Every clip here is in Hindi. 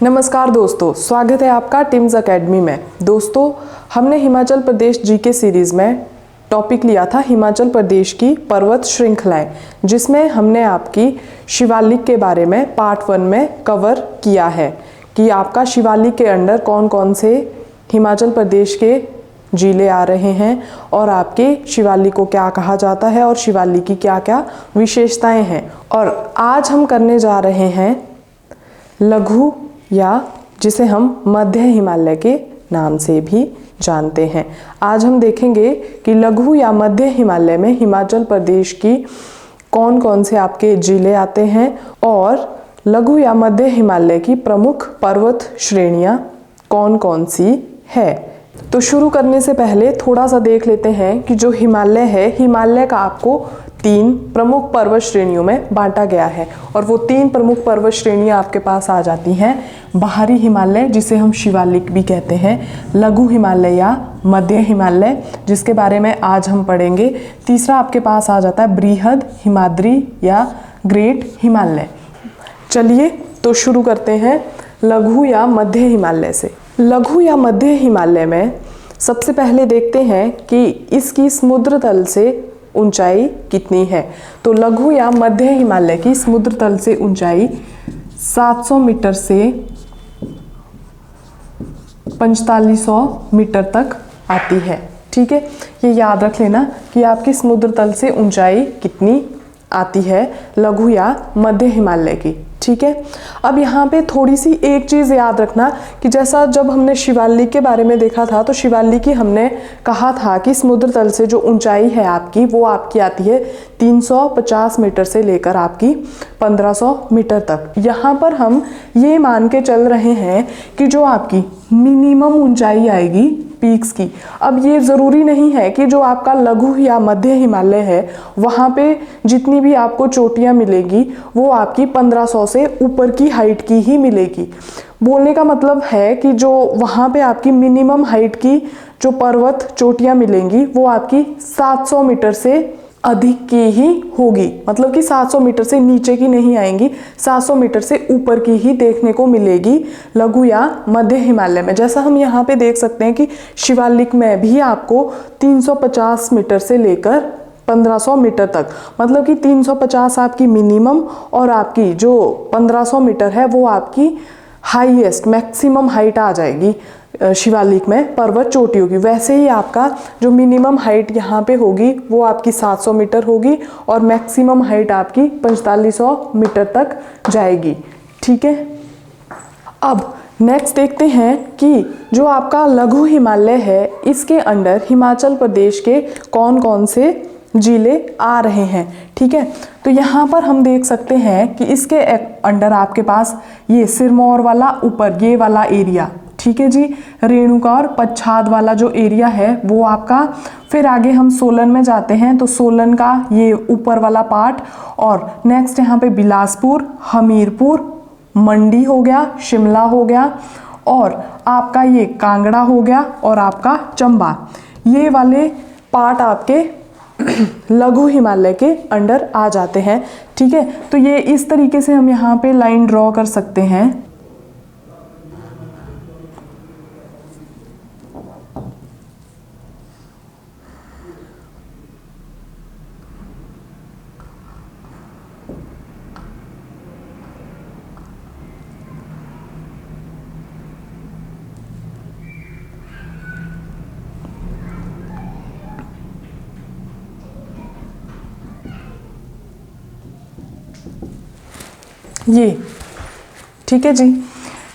नमस्कार दोस्तों, स्वागत है आपका टिम्स एकेडमी में। दोस्तों, हमने हिमाचल प्रदेश जीके सीरीज़ में टॉपिक लिया था हिमाचल प्रदेश की पर्वत श्रृंखलाएं, जिसमें हमने आपकी शिवालिक के बारे में पार्ट 1 में कवर किया है कि आपका शिवालिक के अंडर कौन कौन से हिमाचल प्रदेश के जिले आ रहे हैं और आपके शिवालिक को क्या कहा जाता है और शिवालिक की क्या क्या विशेषताएं हैं। और आज हम करने जा रहे हैं लघु या जिसे हम मध्य हिमालय के नाम से भी जानते हैं। आज हम देखेंगे कि लघु या मध्य हिमालय में हिमाचल प्रदेश की कौन कौन से आपके जिले आते हैं और लघु या मध्य हिमालय की प्रमुख पर्वत श्रेणियां कौन कौन सी है। तो शुरू करने से पहले थोड़ा सा देख लेते हैं कि जो हिमालय है, हिमालय का आपको 3 प्रमुख पर्वत श्रेणियों में बांटा गया है और वो 3 प्रमुख पर्वत श्रेणियां आपके पास आ जाती हैं। बाहरी हिमालय, जिसे हम शिवालिक भी कहते हैं, लघु हिमालय या मध्य हिमालय, जिसके बारे में आज हम पढ़ेंगे। तीसरा आपके पास आ जाता है बृहद हिमाद्री या ग्रेट हिमालय। चलिए तो शुरू करते हैं लघु या मध्य हिमालय से। लघु या मध्य हिमालय में सबसे पहले देखते हैं कि इसकी समुद्र तल से ऊंचाई कितनी है। तो लघु या मध्य हिमालय की समुद्र तल से ऊंचाई 700 मीटर से 4500 मीटर तक आती है। ठीक है, ये याद रख लेना कि आपकी समुद्र तल से ऊंचाई कितनी आती है लघु या मध्य हिमालय की। ठीक है, अब यहाँ पे थोड़ी सी एक चीज़ याद रखना कि जैसा जब हमने शिवालिक के बारे में देखा था तो शिवालिक की हमने कहा था कि समुद्र तल से जो ऊंचाई है आपकी वो आपकी आती है 350 मीटर से लेकर आपकी 1500 मीटर तक। यहाँ पर हम ये मान के चल रहे हैं कि जो आपकी मिनिमम ऊंचाई आएगी पीक्स की, अब ये ज़रूरी नहीं है कि जो आपका लघु या मध्य हिमालय है वहाँ पे जितनी भी आपको चोटियाँ मिलेगी वो आपकी 1500 से ऊपर की हाइट की ही मिलेगी। बोलने का मतलब है कि जो वहाँ पे आपकी मिनिमम हाइट की जो पर्वत चोटियाँ मिलेंगी वो आपकी 700 मीटर से अधिक की ही होगी, मतलब कि 700 मीटर से नीचे की नहीं आएंगी, 700 मीटर से ऊपर की ही देखने को मिलेगी लघु या मध्य हिमालय में। जैसा हम यहाँ पे देख सकते हैं कि शिवालिक में भी आपको 350 मीटर से लेकर 1500 मीटर तक, मतलब कि 350 आपकी मिनिमम और आपकी जो 1500 मीटर है वो आपकी हाईएस्ट मैक्सिमम हाइट आ जाएगी शिवालिक में पर्वत चोटियों की। वैसे ही आपका जो मिनिमम हाइट यहाँ पे होगी वो आपकी 700 मीटर होगी और मैक्सिमम हाइट आपकी 4500 मीटर तक जाएगी। ठीक है, अब नेक्स्ट देखते हैं कि जो आपका लघु हिमालय है इसके अंडर हिमाचल प्रदेश के कौन कौन से जिले आ रहे हैं। ठीक है, तो यहाँ पर हम देख सकते हैं कि इसके अंडर आपके पास ये सिरमौर वाला ऊपर ये वाला एरिया, ठीक है जी, रेणुका और पच्छाद वाला जो एरिया है वो आपका। फिर आगे हम सोलन में जाते हैं तो सोलन का ये ऊपर वाला पार्ट और नेक्स्ट यहाँ पे बिलासपुर, हमीरपुर, मंडी हो गया, शिमला हो गया और आपका ये कांगड़ा हो गया और आपका चंबा। ये वाले पार्ट आपके लघु हिमालय के अंडर आ जाते हैं। ठीक है, तो ये इस तरीके से हम यहाँ पे लाइन ड्रॉ कर सकते हैं। ये ठीक है जी,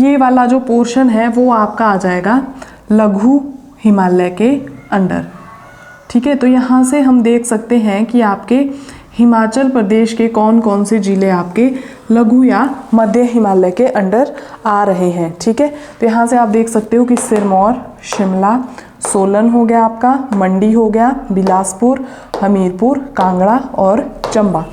ये वाला जो पोर्शन है वो आपका आ जाएगा लघु हिमालय के अंडर। ठीक है, तो यहाँ से हम देख सकते हैं कि आपके हिमाचल प्रदेश के कौन कौन से जिले आपके लघु या मध्य हिमालय के अंडर आ रहे हैं। ठीक है, तो यहाँ से आप देख सकते हो कि सिरमौर, शिमला, सोलन हो गया आपका, मंडी हो गया, बिलासपुर, हमीरपुर, कांगड़ा और चंबा।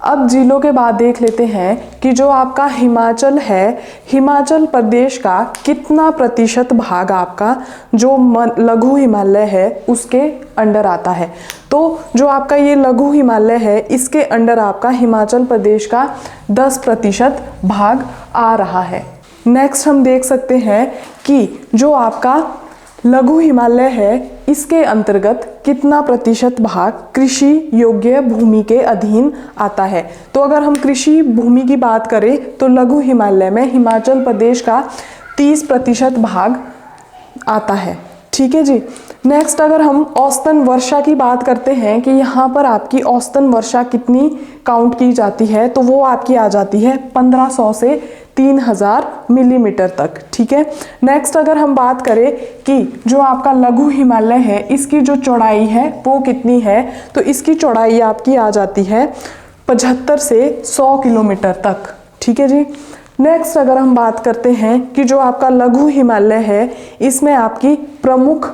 अब जिलों के बाद देख लेते हैं कि जो आपका हिमाचल है, हिमाचल प्रदेश का कितना प्रतिशत भाग आपका जो लघु हिमालय है उसके अंडर आता है। तो जो आपका ये लघु हिमालय है इसके अंडर आपका हिमाचल प्रदेश का 10% भाग आ रहा है। नेक्स्ट हम देख सकते हैं कि जो आपका लघु हिमालय है इसके अंतर्गत कितना प्रतिशत भाग कृषि योग्य भूमि के अधीन आता है। तो अगर हम कृषि भूमि की बात करें तो लघु हिमालय में हिमाचल प्रदेश का 30% भाग आता है। ठीक है जी। नेक्स्ट अगर हम औसतन वर्षा की बात करते हैं कि यहाँ पर आपकी औसतन वर्षा कितनी काउंट की जाती है, तो वो आपकी आ जाती है 1500 से 3000 मिलीमीटर तक। ठीक है। नेक्स्ट अगर हम बात करें कि जो आपका लघु हिमालय है इसकी जो चौड़ाई है वो कितनी है, तो इसकी चौड़ाई आपकी आ जाती है 75 से 100 किलोमीटर तक। ठीक है जी। नेक्स्ट अगर हम बात करते हैं कि जो आपका लघु हिमालय है इसमें आपकी प्रमुख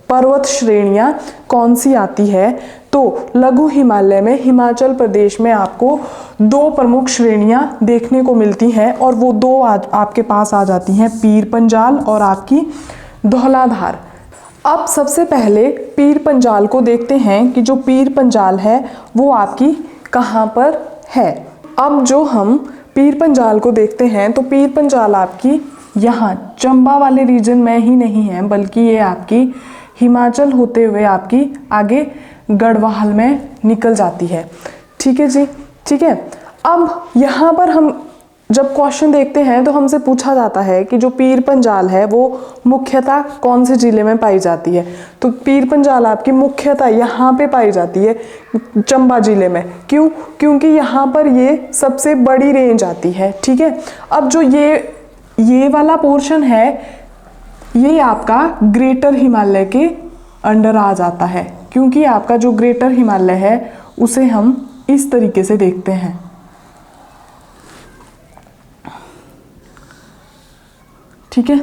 पर्वत श्रेणियां कौन सी आती है, तो लघु हिमालय में हिमाचल प्रदेश में आपको 2 प्रमुख श्रेणियां देखने को मिलती हैं और वो 2 आपके पास आ जाती हैं, पीर पंजाल और आपकी धौलाधार। अब सबसे पहले पीर पंजाल को देखते हैं कि जो पीर पंजाल है वो आपकी कहाँ पर है। अब जो हम पीर पंजाल को देखते हैं तो पीर पंजाल आपकी यहाँ चंबा वाले रीजन में ही नहीं है, बल्कि ये आपकी हिमाचल होते हुए आपकी आगे गढ़वाल में निकल जाती है। ठीक है जी। ठीक है। अब यहाँ पर हम जब क्वेश्चन देखते हैं तो हमसे पूछा जाता है कि जो पीर पंजाल है वो मुख्यतः कौन से जिले में पाई जाती है, तो पीर पंजाल आपकी मुख्यतः यहाँ पे पाई जाती है चंबा जिले में। क्यों? क्योंकि यहाँ पर ये सबसे बड़ी रेंज आती है। ठीक है। अब जो ये वाला पोर्शन है ये आपका ग्रेटर हिमालय के अंडर आ जाता है, क्योंकि आपका जो ग्रेटर हिमालय है उसे हम इस तरीके से देखते हैं। ठीक है।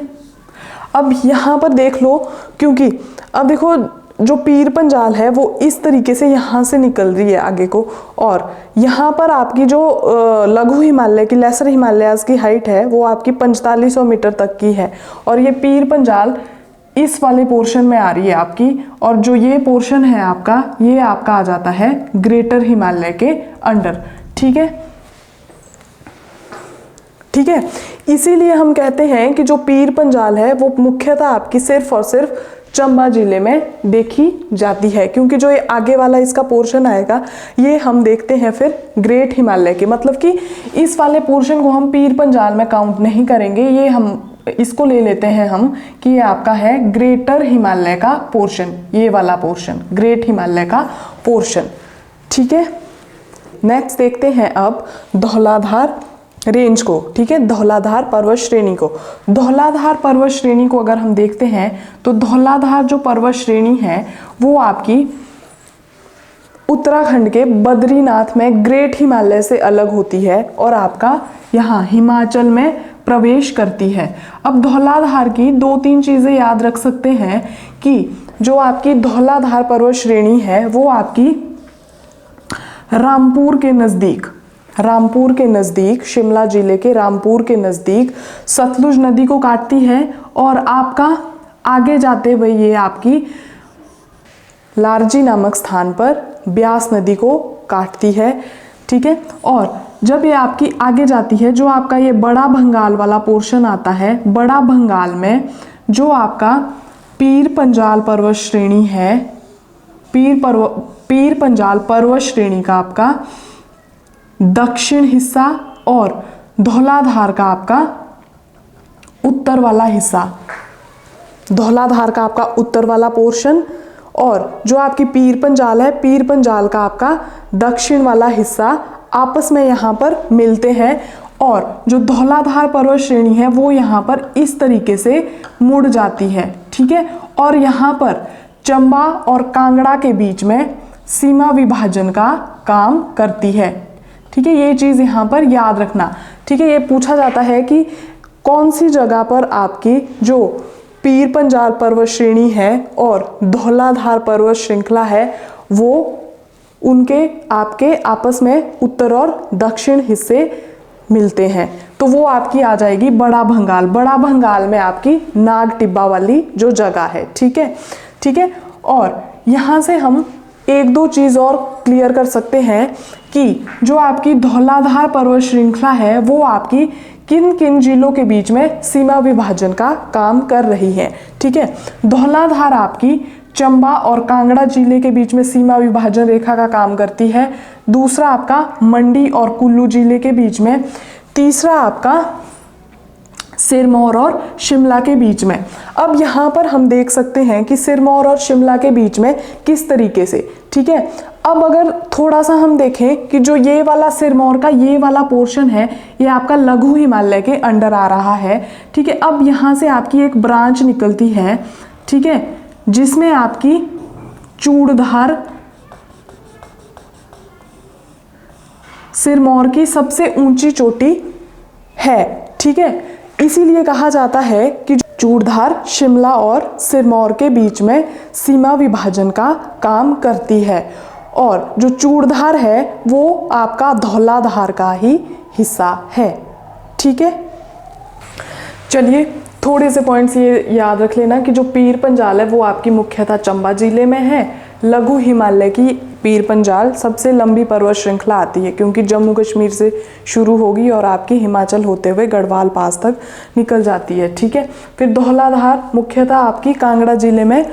अब यहाँ पर देख लो, क्योंकि अब देखो जो पीर पंजाल है वो इस तरीके से यहाँ से निकल रही है आगे को, और यहाँ पर आपकी जो लघु हिमालय की लेसर हिमालयाज की हाइट है वो आपकी 4500 मीटर तक की है, और ये पीर पंजाल इस वाले पोर्शन में आ रही है आपकी, और जो ये पोर्शन है आपका ये आपका आ जाता है ग्रेटर हिमालय के अंडर। ठीक है। ठीक है। इसीलिए हम कहते हैं कि जो पीर पंजाल है वो मुख्यतः आपकी सिर्फ और सिर्फ चंबा जिले में देखी जाती है, क्योंकि जो ये आगे वाला इसका पोर्शन आएगा ये हम देखते हैं फिर ग्रेट हिमालय के, मतलब कि इस वाले पोर्शन को हम पीर पंजाल में काउंट नहीं करेंगे, ये हम इसको ले लेते हैं हम कि ये आपका है ग्रेटर हिमालय का पोर्शन, ये वाला पोर्शन ग्रेट हिमालय का पोर्शन। ठीक है। नेक्स्ट देखते हैं अब धौलाधार रेंज को। ठीक है। धौलाधार पर्वत श्रेणी को, धौलाधार पर्वत श्रेणी को अगर हम देखते हैं तो धौलाधार जो पर्वत श्रेणी है वो आपकी उत्तराखंड के बद्रीनाथ में ग्रेट हिमालय से अलग होती है और आपका यहाँ हिमाचल में प्रवेश करती है। अब धौलाधार की 2-3 चीजें याद रख सकते हैं कि जो आपकी धौलाधार पर्वत श्रेणी है वो आपकी रामपुर के नज़दीक शिमला जिले के रामपुर के नज़दीक सतलुज नदी को काटती है, और आपका आगे जाते हुए ये आपकी लारजी नामक स्थान पर ब्यास नदी को काटती है। ठीक है। और जब ये आपकी आगे जाती है, जो आपका ये बड़ा भंगाल वाला पोर्शन आता है, बड़ा भंगाल में जो आपका पीर पंजाल पर्वत श्रेणी है, पीर पंजाल पर्वत श्रेणी का आपका दक्षिण हिस्सा और धौलाधार का आपका उत्तर वाला हिस्सा, धौलाधार का आपका उत्तर वाला पोर्शन और जो आपकी पीर पंजाल है, पीर पंजाल का आपका दक्षिण वाला हिस्सा आपस में यहाँ पर मिलते हैं, और जो धौलाधार पर्वत श्रेणी है वो यहाँ पर इस तरीके से मुड़ जाती है। ठीक है। और यहाँ पर चंबा और कांगड़ा के बीच में सीमा विभाजन का काम करती है। ठीक है। ये चीज़ यहाँ पर याद रखना। ठीक है। ये पूछा जाता है कि कौन सी जगह पर आपकी जो पीर पंजाल पर्वत श्रेणी है और धौलाधार पर्वत श्रृंखला है वो उनके आपके आपस में उत्तर और दक्षिण हिस्से मिलते हैं, तो वो आपकी आ जाएगी बड़ा भंगाल। बड़ा भंगाल में आपकी नाग टिब्बा वाली जो जगह है। ठीक है। ठीक है। और यहाँ से हम 1-2 चीज़ और क्लियर कर सकते हैं कि जो आपकी धौलाधार पर्वत श्रृंखला है वो आपकी किन किन जिलों के बीच में सीमा विभाजन का काम कर रही है। ठीक है, धौलाधार आपकी चंबा और कांगड़ा जिले के बीच में सीमा विभाजन रेखा का काम करती है। दूसरा आपका मंडी और कुल्लू जिले के बीच में। तीसरा आपका सिरमौर और शिमला के बीच में। अब यहाँ पर हम देख सकते हैं कि सिरमौर और शिमला के बीच में किस तरीके से। ठीक है, अब अगर थोड़ा सा हम देखें कि जो ये वाला सिरमौर का ये वाला पोर्शन है, ये आपका लघु हिमालय के अंडर आ रहा है। ठीक है, अब यहाँ से आपकी एक ब्रांच निकलती है, ठीक है, जिसमें आपकी चूड़धार सिरमौर की सबसे ऊंची चोटी है। ठीक है, इसीलिए कहा जाता है कि चूड़धार शिमला और सिरमौर के बीच में सीमा विभाजन का काम करती है, और जो चूड़धार है वो आपका धौलाधार का ही हिस्सा है। ठीक है, चलिए थोड़े से पॉइंट्स ये याद रख लेना कि जो पीर पंजाल है वो आपकी मुख्यतः चंबा जिले में है। लघु हिमालय की पीर पंजाल सबसे लंबी पर्वत श्रृंखला आती है, क्योंकि जम्मू कश्मीर से शुरू होगी और आपकी हिमाचल होते हुए गढ़वाल पास तक निकल जाती है। ठीक है, फिर धौलाधार मुख्यतः आपकी कांगड़ा जिले में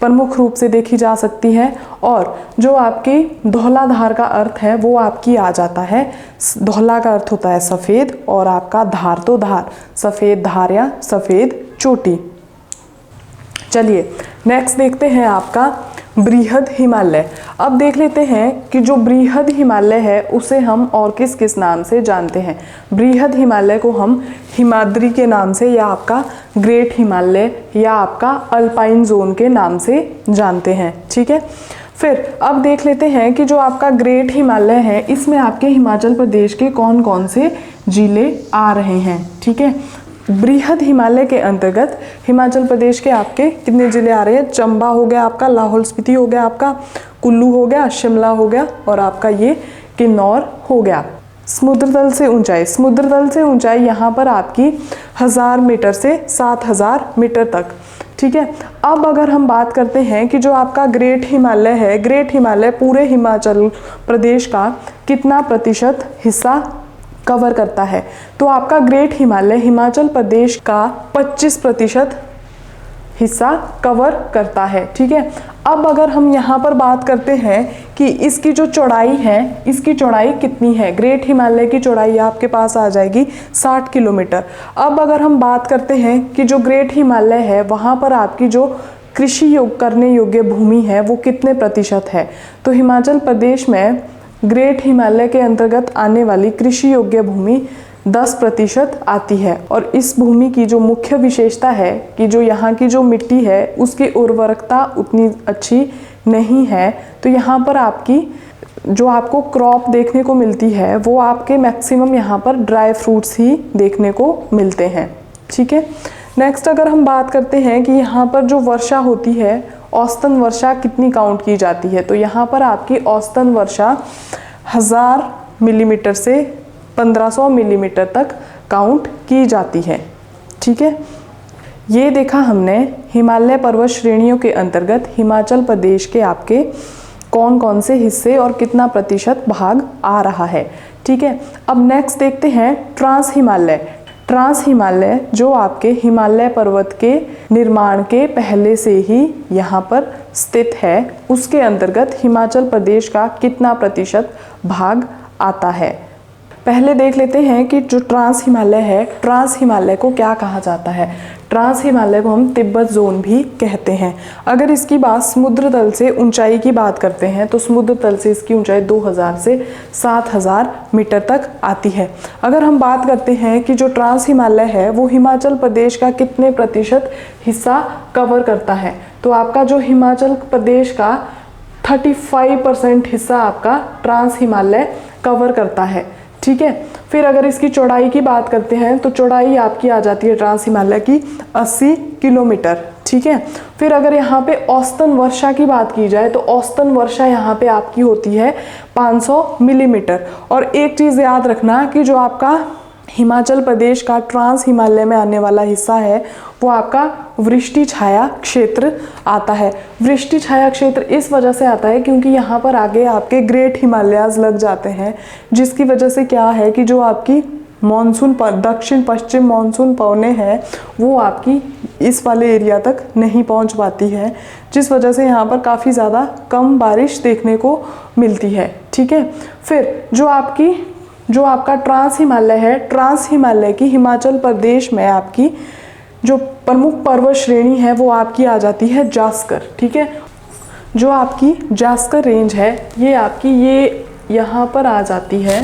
प्रमुख रूप से देखी जा सकती है, और जो आपकी धौलाधार का अर्थ है वो आपकी आ जाता है, धौला का अर्थ होता है सफ़ेद, और आपका धार तो धार, सफ़ेद धार या सफ़ेद चोटी। चलिए नेक्स्ट देखते हैं आपका बृहद हिमालय। अब देख लेते हैं कि जो बृहद हिमालय है उसे हम और किस किस नाम से जानते हैं। बृहद हिमालय को हम हिमाद्री के नाम से, या आपका ग्रेट हिमालय, या आपका अल्पाइन जोन के नाम से जानते हैं। ठीक है, फिर अब देख लेते हैं कि जो आपका ग्रेट हिमालय है इसमें आपके हिमाचल प्रदेश के कौन कौन से जिले आ रहे हैं। ठीक है, बृहद हिमालय के अंतर्गत हिमाचल प्रदेश के आपके कितने जिले आ रहे हैं? चंबा हो गया आपका, लाहौल स्पीति हो गया आपका, कुल्लू हो गया, शिमला हो गया, और आपका ये किन्नौर हो गया। समुद्र तल से ऊंचाई, समुद्र तल से ऊंचाई यहाँ पर आपकी 1000 मीटर से 7000 मीटर तक। ठीक है, अब अगर हम बात करते हैं कि जो आपका ग्रेट हिमालय है, ग्रेट हिमालय पूरे हिमाचल प्रदेश का कितना प्रतिशत हिस्सा कवर करता है? तो आपका ग्रेट हिमालय हिमाचल प्रदेश का 25% हिस्सा कवर करता है। ठीक है, अब अगर हम यहाँ पर बात करते हैं कि इसकी जो चौड़ाई है, इसकी चौड़ाई कितनी है? ग्रेट हिमालय की चौड़ाई आपके पास आ जाएगी 60 किलोमीटर। अब अगर हम बात करते हैं कि जो ग्रेट हिमालय है वहाँ पर आपकी जो कृषि करने योग्य भूमि है वो कितने प्रतिशत है? तो हिमाचल प्रदेश में ग्रेट हिमालय के अंतर्गत आने वाली कृषि योग्य भूमि 10% आती है, और इस भूमि की जो मुख्य विशेषता है कि जो यहाँ की जो मिट्टी है उसकी उर्वरकता उतनी अच्छी नहीं है। तो यहाँ पर आपकी जो आपको क्रॉप देखने को मिलती है वो आपके मैक्सिमम यहाँ पर ड्राई फ्रूट्स ही देखने को मिलते हैं। ठीक है, नेक्स्ट अगर हम बात करते हैं कि यहाँ पर जो वर्षा होती है, औसतन वर्षा कितनी काउंट की जाती है? तो यहाँ पर आपकी औसतन वर्षा 1000 मिलीमीटर से 1500 मिलीमीटर तक काउंट की जाती है। ठीक है, ये देखा हमने हिमालय पर्वत श्रेणियों के अंतर्गत हिमाचल प्रदेश के आपके कौन कौन से हिस्से और कितना प्रतिशत भाग आ रहा है। ठीक है, अब नेक्स्ट देखते हैं ट्रांस हिमालय। ट्रांस हिमालय जो आपके हिमालय पर्वत के निर्माण के पहले से ही यहाँ पर स्थित है, उसके अंतर्गत हिमाचल प्रदेश का कितना प्रतिशत भाग आता है। पहले देख लेते हैं कि जो ट्रांस हिमालय है, ट्रांस हिमालय को क्या कहा जाता है। ट्रांस हिमालय को हम तिब्बत जोन भी कहते हैं। अगर इसकी बात समुद्र तल से ऊंचाई की बात करते हैं तो समुद्र तल से इसकी ऊंचाई 2000 से 7000 मीटर तक आती है। अगर हम बात करते हैं कि जो ट्रांस हिमालय है वो हिमाचल प्रदेश का कितने प्रतिशत हिस्सा कवर करता है, तो आपका जो हिमाचल प्रदेश का 35% हिस्सा आपका ट्रांस हिमालय कवर करता है। ठीक है, फिर अगर इसकी चौड़ाई की बात करते हैं तो चौड़ाई आपकी आ जाती है ट्रांस हिमालय की 80 किलोमीटर। ठीक है, फिर अगर यहाँ पे औसतन वर्षा की बात की जाए तो औसतन वर्षा यहाँ पे आपकी होती है 500 मिलीमीटर। और एक चीज़ याद रखना कि जो आपका हिमाचल प्रदेश का ट्रांस हिमालय में आने वाला हिस्सा है वो आपका वृष्टि छाया क्षेत्र आता है। वृष्टि छाया क्षेत्र इस वजह से आता है क्योंकि यहाँ पर आगे आपके ग्रेट हिमालयाज लग जाते हैं, जिसकी वजह से क्या है कि जो आपकी मॉनसून पर दक्षिण पश्चिम मॉनसून पवनें हैं वो आपकी इस वाले एरिया तक नहीं पहुंच पाती है, जिस वजह से यहाँ पर काफ़ी ज़्यादा कम बारिश देखने को मिलती है। ठीक है, फिर जो आपका ट्रांस हिमालय है, ट्रांस हिमालय की हिमाचल प्रदेश में आपकी जो प्रमुख पर्वत श्रेणी है वो आपकी आ जाती है जास्कर। ठीक है, जो आपकी जास्कर रेंज है ये आपकी ये यहाँ पर आ जाती है,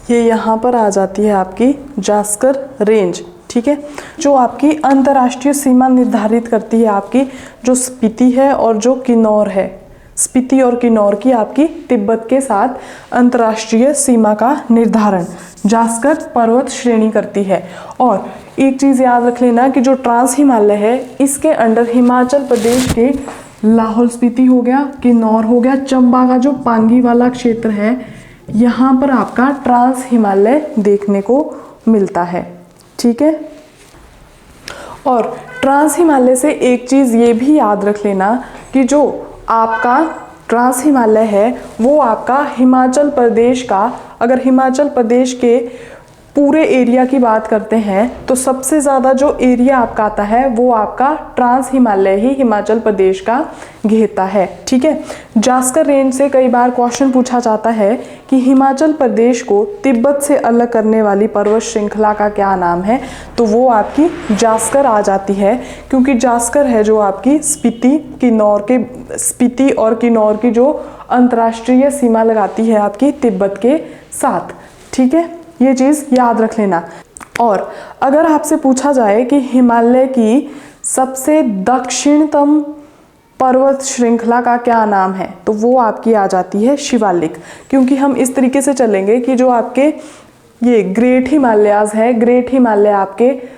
ये यहाँ पर आ जाती है आपकी जास्कर रेंज। ठीक है, जो आपकी अंतर्राष्ट्रीय सीमा निर्धारित करती है आपकी जो स्पीति है और जो किन्नौर है, स्पीति और किन्नौर की आपकी तिब्बत के साथ अंतर्राष्ट्रीय सीमा का निर्धारण जास्कर पर्वत श्रेणी करती है। और एक चीज़ याद रख लेना कि जो ट्रांस हिमालय है इसके अंडर हिमाचल प्रदेश के लाहौल स्पीति हो गया, किन्नौर हो गया, चंबा का जो पांगी वाला क्षेत्र है यहाँ पर आपका ट्रांस हिमालय देखने को मिलता है। ठीक है, और ट्रांस हिमालय से एक चीज़ ये भी याद रख लेना कि जो आपका ट्रांस हिमालय है वो आपका हिमाचल प्रदेश का, अगर हिमाचल प्रदेश के पूरे एरिया की बात करते हैं तो सबसे ज़्यादा जो एरिया आपका आता है वो आपका ट्रांस हिमालय ही हिमाचल प्रदेश का घेरता है। ठीक है, जास्कर रेंज से कई बार क्वेश्चन पूछा जाता है कि हिमाचल प्रदेश को तिब्बत से अलग करने वाली पर्वत श्रृंखला का क्या नाम है, तो वो आपकी जास्कर आ जाती है, क्योंकि जास्कर है जो आपकी स्पीति और किन्नौर की जो अंतर्राष्ट्रीय सीमा लगाती है आपकी तिब्बत के साथ। ठीक है, ये चीज़ याद रख लेना। और अगर आपसे पूछा जाए कि हिमालय की सबसे दक्षिणतम पर्वत श्रृंखला का क्या नाम है, तो वो आपकी आ जाती है शिवालिक, क्योंकि हम इस तरीके से चलेंगे कि जो आपके ये ग्रेट हिमालयाज है, ग्रेट हिमालय आपके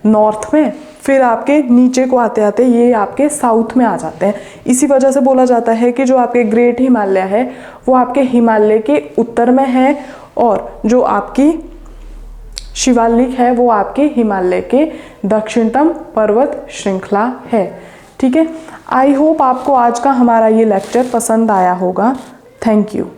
नॉर्थ में, फिर आपके नीचे को आते आते ये आपके साउथ में आ जाते हैं। इसी वजह से बोला जाता है कि जो आपके ग्रेट हिमालय है वो आपके हिमालय के उत्तर में है और जो आपकी शिवालिक है वो आपके हिमालय के दक्षिणतम पर्वत श्रृंखला है। ठीक है, आई होप आपको आज का हमारा ये लेक्चर पसंद आया होगा। Thank you.